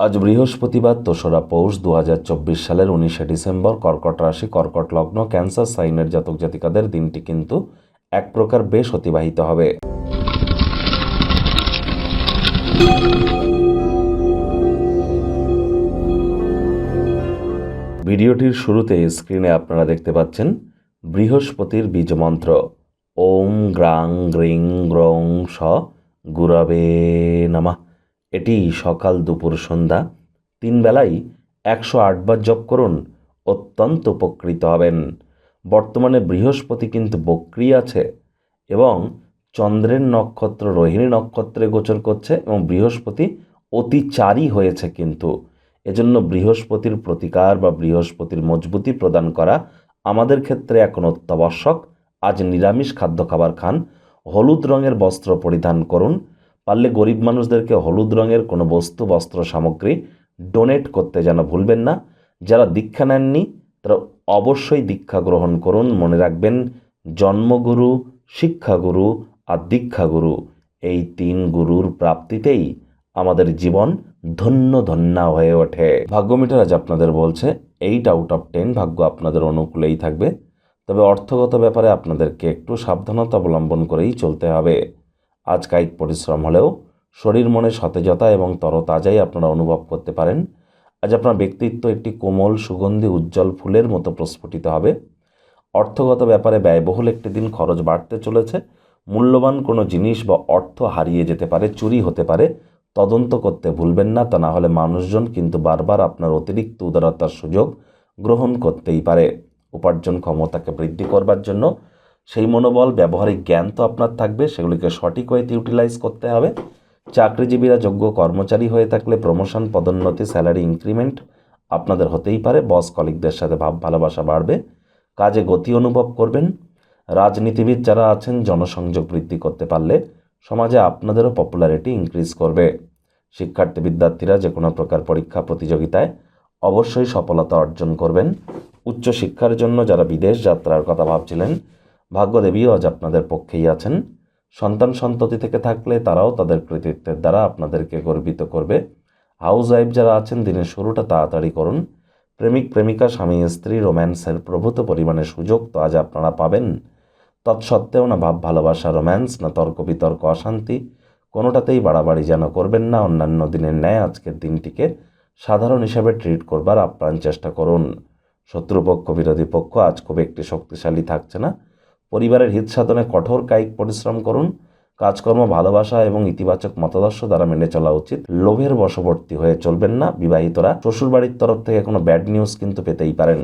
আজ বৃহস্পতিবার ২রা পৌষ ২০২৪ সালের ১৯শে ডিসেম্বর। কর্কট রাশি, কর্কট লগ্ন, ক্যান্সার সাইনের জাতক জাতিকাদের দিনটি কিন্তু এক প্রকার বেশ অতিবাহিত হবে। ভিডিওটির শুরুতে স্ক্রিনে আপনারা দেখতে পাচ্ছেন বৃহস্পতির বীজ মন্ত্র ওম গ্রাং গ্রিং গ্রং স গুরবে নমঃ। এটি সকাল দুপুর সন্ধ্যা ৩ বেলাই ১০৮ বার জপ করুন, অত্যন্ত উপকৃত হবেন। বর্তমানে বৃহস্পতি কিন্তু বক্রী আছে এবং চন্দ্রের নক্ষত্র রোহিণী নক্ষত্রে গোচর করছে এবং বৃহস্পতি অতিচারী হয়েছে কিন্তু। এজন্য বৃহস্পতির প্রতিকার বা বৃহস্পতির মজবুতি প্রদান করা আমাদের ক্ষেত্রে এখন অত্যাবশ্যক। আজ নিরামিষ খাদ্য খাবার খান, হলুদ রঙের বস্ত্র পরিধান করুন, পারলে গরিব মানুষদেরকে হলুদ রঙের কোনো বস্ত্র সামগ্রী ডোনেট করতে যেন ভুলবেন না। যারা দীক্ষা নেননি তারা অবশ্যই দীক্ষা গ্রহণ করুন। মনে রাখবেন, জন্মগুরু, শিক্ষাগুরু আর দীক্ষাগুরু, এই ৩ গুরুর প্রাপ্তিতেই আমাদের জীবন ধন্য ধন্যা হয়ে ওঠে। ভাগ্য মিটার আজ আপনাদের বলছে 8 আউট অফ 10 ভাগ্য আপনাদের অনুকূলেই থাকবে। তবে অর্থগত ব্যাপারে আপনাদেরকে একটু সাবধানতা অবলম্বন করেই চলতে হবে। আজ কায়িক পরিশ্রম হলেও শরীর মনে সতেজতা এবং তরতাজাই আপনারা অনুভব করতে পারেন। আজ আপনার ব্যক্তিত্ব একটি কোমল সুগন্ধি উজ্জ্বল ফুলের মতো প্রস্ফুটিত হবে। অর্থগত ব্যাপারে ব্যয়বহুল একটি দিন, খরচ বাড়তে চলেছে। মূল্যবান কোনো জিনিস বা অর্থ হারিয়ে যেতে পারে, চুরি হতে পারে, তদন্ত করতে ভুলবেন না। তা না হলে মানুষজন কিন্তু বারবার আপনার অতিরিক্ত উদারতার সুযোগ গ্রহণ করতেই পারে। উপার্জন ক্ষমতাকে বৃদ্ধি করবার জন্য সেই মনোবল, ব্যবহারিক জ্ঞান তো আপনার থাকবে, সেগুলিকে সঠিক ওয়েতে ইউটিলাইজ করতে হবে। চাকরিজীবীরা যোগ্য কর্মচারী হয়ে থাকলে প্রমোশন, পদোন্নতি, স্যালারি ইনক্রিমেন্ট আপনাদের হতেই পারে। বস কলিগদের সাথে ভাব ভালোবাসা বাড়বে, কাজে গতি অনুভব করবেন। রাজনীতিবিদ যারা আছেন, জনসংযোগ বৃদ্ধি করতে পারলে সমাজে আপনাদেরও পপুলারিটি ইনক্রিজ করবে। শিক্ষার্থী বিদ্যার্থীরা যে কোনো প্রকার পরীক্ষা প্রতিযোগিতায় অবশ্যই সফলতা অর্জন করবেন। উচ্চশিক্ষার জন্য যারা বিদেশ যাত্রার কথা ভাবছিলেন, ভাগ্যদেবীও আজ আপনাদের পক্ষেই আছেন। সন্তান সন্ততি থেকে থাকলে তারাও তাদের কৃতিত্বের দ্বারা আপনাদেরকে গর্বিত করবে। হাউস ওয়াইফ যারা আছেন, দিনের শুরুটা তাড়াতাড়ি করুন। প্রেমিক প্রেমিকা, স্বামী স্ত্রী রোম্যান্সের প্রভূত পরিমাণে সুযোগ তো আজ আপনারা পাবেন। তৎসত্ত্বেও না ভাব ভালোবাসা, রোম্যান্স, না তর্ক বিতর্ক, অশান্তি, কোনোটাতেই বাড়াবাড়ি যেন করবেন না। অন্যান্য দিনের ন্যায় আজকের দিনটিকে সাধারণ হিসাবে ট্রিট করবার আপ্রাণ চেষ্টা করুন। শত্রুপক্ষ, বিরোধী পক্ষ আজ খুব একটি শক্তিশালী থাকছে না। পরিবারের হিত সাধনে কঠোর কায়িক পরিশ্রম করুন। কাজকর্ম ভালোবাসা এবং ইতিবাচক মতাদর্শ দ্বারা মেনে চলা উচিত। লোভের বশবর্তী হয়ে চলবেন না। বিবাহিতরা শ্বশুরবাড়ির তরফ থেকে কোনো ব্যাড নিউজ কিন্তু পেতেই পারেন।